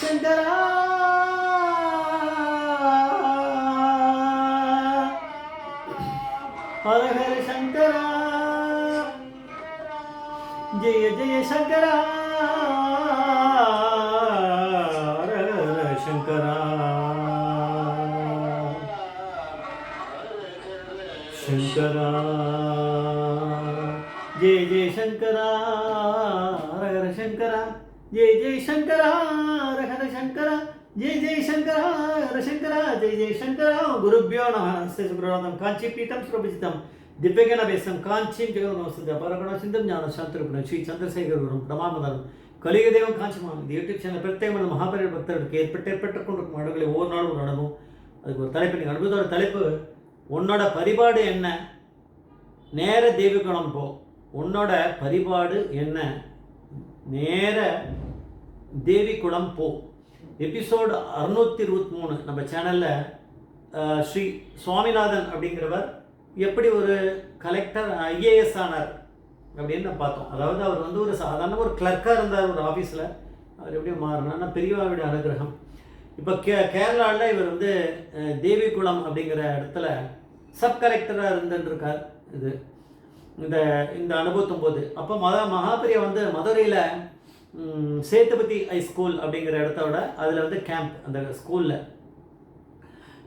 சங்கரா ஹர ஹர சங்கரா ஜெய ஜெய சங்கரா ஹர ஹர சங்கரா சங்கரா ஜெய ஜெய சங்கரா ஹர ஹர சங்கரா ஜெய ஜெய சங்கரா ஹர ஹர சங்கரா जय जय शंकर हर शंकर जय जय शंकर गुरुभ्यो नमः नमस्ते सुप्रभातम कांची पीठम सुरभिजितम दिव्यगणवेशम कांचीं जगन्मोहनसुंदर परगुणसिंधं ज्ञानशान्तरूपिणं श्री चंद्रशेखर गुरुं प्रमामदं கலியுகதேவம் காஞ்சிமான் இந்த யூடியூப் சேனல் பிரத்யேகமான மகாபெரிய பக்தர்களுக்கு ஏற்பட்டுக்கொண்டிருக்கும் அடங்களை ஒவ்வொரு நாளும் ஒரு நடனும் அதுக்கு ஒரு தலைப்பு நீங்கள் அனுபவத்தோட தலைப்பு உன்னோட பரிபாடு என்ன நேர தெய்வகுணம் போ உன்னோட பரிபாடு என்ன நேர தேவி குளம் போ எபிசோடு 623 நம்ம சேனலில் ஸ்ரீ சுவாமிநாதன் அப்படிங்கிறவர் எப்படி ஒரு கலெக்டர் ஐஏஎஸ் ஆனார் அப்படின்னு நான் பார்த்தோம். அதாவது அவர் வந்து ஒரு சாதாரண ஒரு கிளர்க்காக இருந்தார் ஒரு ஆஃபீஸில். அவர் எப்படி மாறினா பெரியவாவுடைய அனுகிரகம். இப்போ கேரளாவில் இவர் வந்து தேவிகுளம் அப்படிங்கிற இடத்துல சப் கலெக்டராக இருந்துருக்கார். இது இந்த இந்த அனுபவத்தும் போது அப்போ மகாபெரியா வந்து மதுரையில் சேத்துபதி ஹை ஸ்கூல் அப்படிங்கிற இடத்தோட அதில் வந்து கேம்ப் அந்த ஸ்கூலில்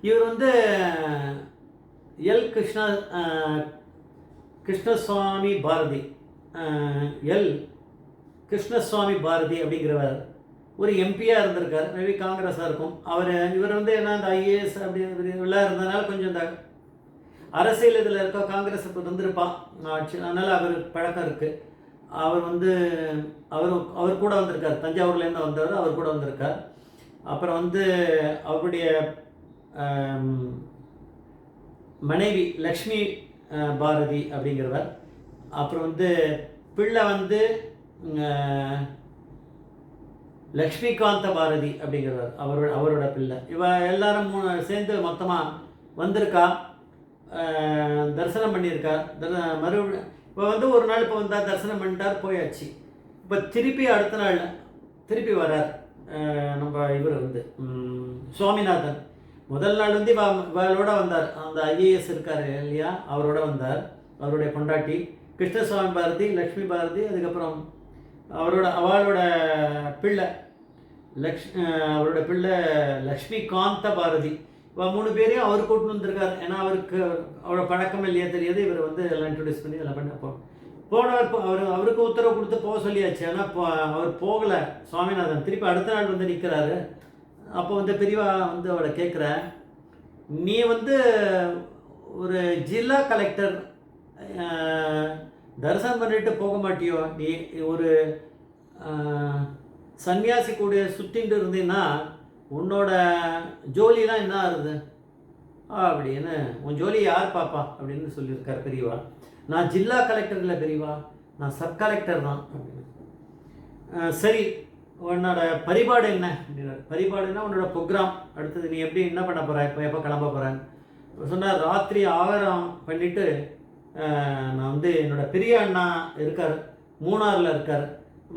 இவர் வந்து எல் கிருஷ்ணசுவாமி பாரதி எல் கிருஷ்ணசுவாமி பாரதி அப்படிங்கிறவர் ஒரு எம்பியாக இருந்திருக்கார். மேபி காங்கிரஸாக இருக்கும். இவர் வந்து என்ன அந்த ஐஏஎஸ் அப்படிலாம் இருந்ததுனால கொஞ்சம் இந்த அரசியல் இதில் இருக்க காங்கிரஸ் இப்போ இருந்திருப்பான் ஆட்சி, அதனால் அவர் பழக்கம் இருக்குது. அவர் வந்து அவர் கூட வந்திருக்கார். தஞ்சாவூர்லேருந்து வந்தவர் அவர் கூட வந்திருக்கார். அப்புறம் வந்து அவருடைய மனைவி லக்ஷ்மி பாரதி அப்படிங்கிறவர். அப்புறம் வந்து பிள்ளை வந்து லக்ஷ்மிகாந்த பாரதி அப்படிங்கிறவர் அவரோட பிள்ளை. எல்லாரும் சேர்ந்து மொத்தமாக வந்திருக்கா, தரிசனம் பண்ணியிருக்கா. இப்போ வந்து ஒரு நாள் இப்போ வந்தால் தரிசனம் பண்ணிட்டார், போயாச்சு. இப்போ திருப்பி அடுத்த நாள் திருப்பி வரார் நம்ம இவர் வந்து சுவாமிநாதன். முதல் நாள் வந்து இவளோட வந்தார், அந்த ஐஏஎஸ் இருக்கார் இல்லையா, அவரோட வந்தார். அவருடைய பொண்டாட்டி கிருஷ்ணசுவாமி பாரதி, லக்ஷ்மி பாரதி, அதுக்கப்புறம் அவளோட பிள்ளை அவரோட பிள்ளை லக்ஷ்மிகாந்த பாரதி. இப்போ 3 பேரையும் அவர் கூட்டு வந்திருக்கார். ஏன்னா அவருக்கு அவரோட பழக்கம் இல்லையா தெரியாது. இவர் வந்து எல்லாம் இன்ட்ரடியூஸ் பண்ணி எல்லாம் பண்ண போனவர் அவருக்கு உத்தரவு கொடுத்து போக சொல்லியாச்சு. ஆனால் அவர் போகலை சுவாமிநாதன். திருப்பி அடுத்த நாள் வந்து நிற்கிறாரு. அப்போ வந்து பெரியவா வந்து அவளை கேட்குற, நீ வந்து ஒரு ஜில்லா கலெக்டர் தரிசனம் பண்ணிட்டு போக மாட்டியோ, நீ ஒரு சன்னியாசி கூட சுற்றிட்டு இருந்தீங்கன்னா உன்னோட ஜோலிலாம் என்ன ஆகுது அப்படின்னு, உன் ஜோலி யார் பாப்பா அப்படின்னு சொல்லியிருக்கார் பெரியவா. நான் ஜில்லா கலெக்டர் இல்லை பெரியவா, நான் சப் கலெக்டர் தான் அப்படின்னு. சரி, உன்னோட பரிபாடு என்ன அப்படின்னாரு. பரிபாடுன்னா உன்னோட ப்ரோக்ராம் அடுத்தது நீ எப்படி என்ன பண்ண போகிற, இப்போ எப்போ கிளம்ப போகிறேன்னு சொன்னார். ராத்திரி ஆகாரம் பண்ணிவிட்டு நான் வந்து என்னோடய பெரிய அண்ணா இருக்கார், மூணாரில் இருக்கார்.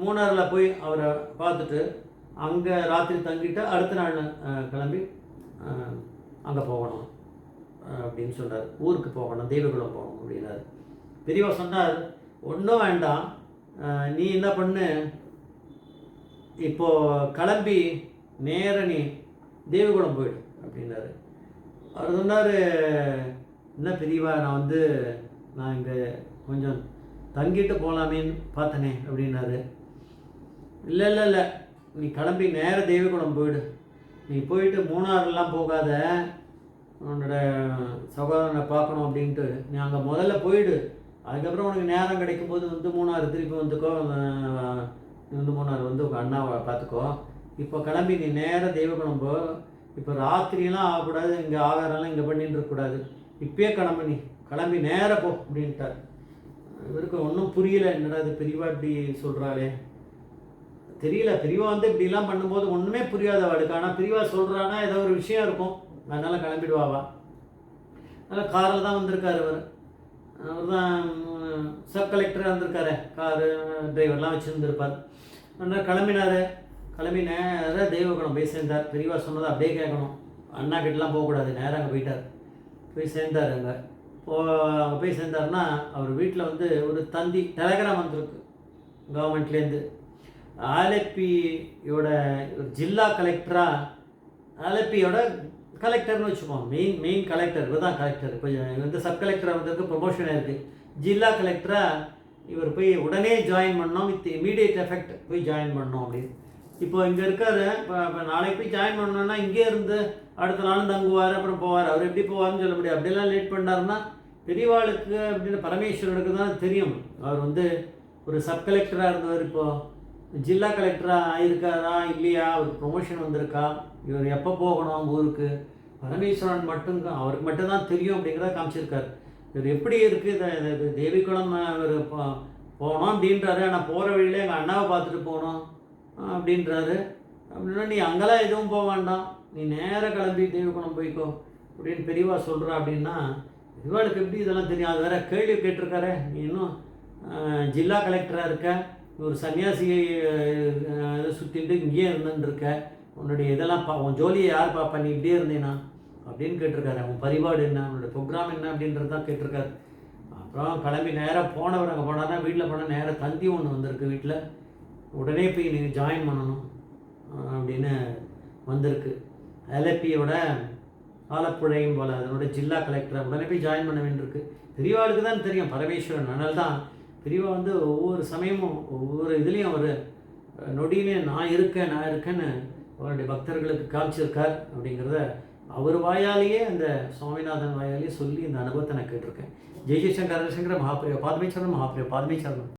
மூணாரில் போய் அவரை பார்த்துட்டு அங்கே ராத்திரி தங்கிட்டு அடுத்த நாள் கிளம்பி அங்கே போகணும் அப்படின்னு சொன்னார். ஊருக்கு போகணும், தெய்வகுளம் போகணும் அப்படின்னாரு. பெரியவா சொன்னார், ஒன்றும் வேண்டாம், நீ என்ன பண்ணு, இப்போது கிளம்பி நேர நீ தெய்வகுளம் போயிடு அப்படின்னாரு. அவர் சொன்னார், என்ன பெரியவா, நான் இங்கே கொஞ்சம் தங்கிட்டு போகலாமேன்னு பார்த்தனே அப்படின்னாரு. இல்லை, நீ கிளம்பி நேர தெய்வகுளம் போயிடு. நீ போயிட்டு மூணாறுலாம் போகாத, உன்னோட சகோதரனை பார்க்கணும் அப்படின்ட்டு நீ அங்கே முதல்ல போயிடு. அதுக்கப்புறம் உனக்கு நேரம் கிடைக்கும்போது வந்து மூணாறு திருப்பி வந்துக்கோ, நீ வந்து மூணாறு வந்து உங்கள் அண்ணாவை பார்த்துக்கோ. இப்போ கிளம்பி நீ நேர தெய்வகுளம் போ. இப்போ ராத்திரியெல்லாம் ஆகக்கூடாது, இங்கே ஆகாரம்லாம் இங்கே பண்ணிட்டு இருக்கக்கூடாது, இப்பயே கிளம்பி நேர போ அப்படின்ட்டார். இவருக்கு ஒன்றும் புரியல, என்னடா இது பெரியவா இப்படி சொல்கிறாளே தெரியல. பெரியவா வந்து இப்படிலாம் பண்ணும்போது ஒன்றுமே புரியாத அவளுக்கு. ஆனால் பெரியவா சொல்கிறான்னா ஏதோ ஒரு விஷயம் இருக்கும், அதனால் கிளம்பிடுவாவா. அதனால் காரில் தான் வந்திருக்கார். அவர் தான் சப் கலெக்டராக இருந்திருக்காரு, காரு டிரைவர்லாம் வச்சுருந்துருப்பார். அதனால் கிளம்பினார். கிளம்பி நேராக தெய்வகுணம் போய் சேர்ந்தார். பெரியவா சொன்னதை அப்படியே கேட்கணும், அண்ணா கிட்டலாம் போகக்கூடாது, நேராக அங்கே போயிட்டார். போய் சேர்ந்தார். அங்கே அங்கே போய் சேர்ந்தார்னா அவர் வீட்டில் வந்து ஒரு தந்தி டெலகிராம் வந்திருக்கு கவர்மெண்ட்லேருந்து. ஆலப்பியோட ஜில்லா கலெக்டராக, ஆலப்பியோட கலெக்டர்னு வச்சுப்போம், மெயின் கலெக்டர், இவர் தான் கலெக்டர். இப்போ வந்து சப் கலெக்டராக வந்ததுக்கு ப்ரொமோஷன் இருக்குது. ஜில்லா கலெக்டராக இவர் போய் உடனே ஜாயின் பண்ணோம், வித் இமீடியட் எஃபெக்ட் போய் ஜாயின் பண்ணோம் அப்படின்னு. இப்போ இங்கே இருக்காரு. இப்போ நாளைக்கு போய் ஜாயின் பண்ணோன்னா இங்கே இருந்து அடுத்த நாளும் தங்குவார், அப்புறம் போவார். அவர் எப்படி போவார்னு சொல்ல முடியாது. அப்படியெல்லாம் லேட் பண்ணாருன்னா பெரியவாளுக்கு அப்படின்னு பரமேஸ்வரனுக்கு தான் தெரியும். அவர் வந்து ஒரு சப் கலெக்டராக இருந்தவர், இப்போது ஜில்லா கலெக்டராக ஆயிருக்காரா இல்லையா, அவருக்கு ப்ரொமோஷன் வந்திருக்கா, இவர் எப்போ போகணும் ஊருக்கு, பரமேஸ்வரன் அவருக்கு மட்டும்தான் தெரியும் அப்படிங்கிறத காமிச்சிருக்காரு. இவர் எப்படி இருக்குது தேவிக்குளம் இவர் போனோம் அப்படின்றாரு. ஆனால் போகிற வழியில் எங்கள் அண்ணாவை பார்த்துட்டு போகணும் அப்படின்றாரு. அப்படின்னா நீ அங்கெல்லாம் எதுவும் போக வேண்டாம், நீ நேராக கிளம்பி தேவிக்குளம் போய்க்கோ அப்படின்னு பெரியவா சொல்கிறா. அப்படின்னா பெரியவாளுக்கு எப்படி இதெல்லாம் தெரியும்? அது வேற கேள்வி கேட்டிருக்காரு. நீ இன்னும் ஜில்லா கலெக்டராக இருக்க, ஒரு சன்னியாசியை சுற்றிட்டு இங்கேயே இருந்துருக்க, உன்னுடைய இதெல்லாம் உன் ஜோலியை யார் பார்ப்பா, நீ இப்படியே இருந்தேனா அப்படின்னு கேட்டிருக்காரு. அவன் பரிபாடு என்ன, அவனோட ப்ரோக்ராம் என்ன அப்படின்றது தான் கேட்டிருக்காரு. அப்புறம் கிளம்பி நேராக போனவர் அங்கே போனார்னா வீட்டில் போனால் நேராக தந்தி ஒன்று வந்திருக்கு வீட்டில், உடனே போய் நீங்கள் ஜாயின் பண்ணணும் அப்படின்னு வந்திருக்கு. ஆலப்பியோட ஆலப்புழையும் போல் அதனோட ஜில்லா கலெக்டரை உடனே போய் ஜாயின் பண்ண வேண்டியிருக்கு. பெரியவாளுக்கு தான் தெரியும் பரமேஸ்வரன். அதனால தான் பெரியவா வந்து ஒவ்வொரு சமயமும் ஒவ்வொரு இதுலேயும் அவர் நொடியிலையும் நான் இருக்கேன்னு அவருடைய பக்தர்களுக்கு காமிச்சிருக்கார். அப்படிங்கிறத அவர் வாயாலேயே, அந்த சுவாமிநாதன் வாயாலேயே சொல்லி இந்த அனுபவத்தை நான் கேட்டிருக்கேன். ஜெய் ஜெய்சங்கர மகாபிரியா பாதமேச்சரணம், மகாபிரியா பாதமேச்சரணம்.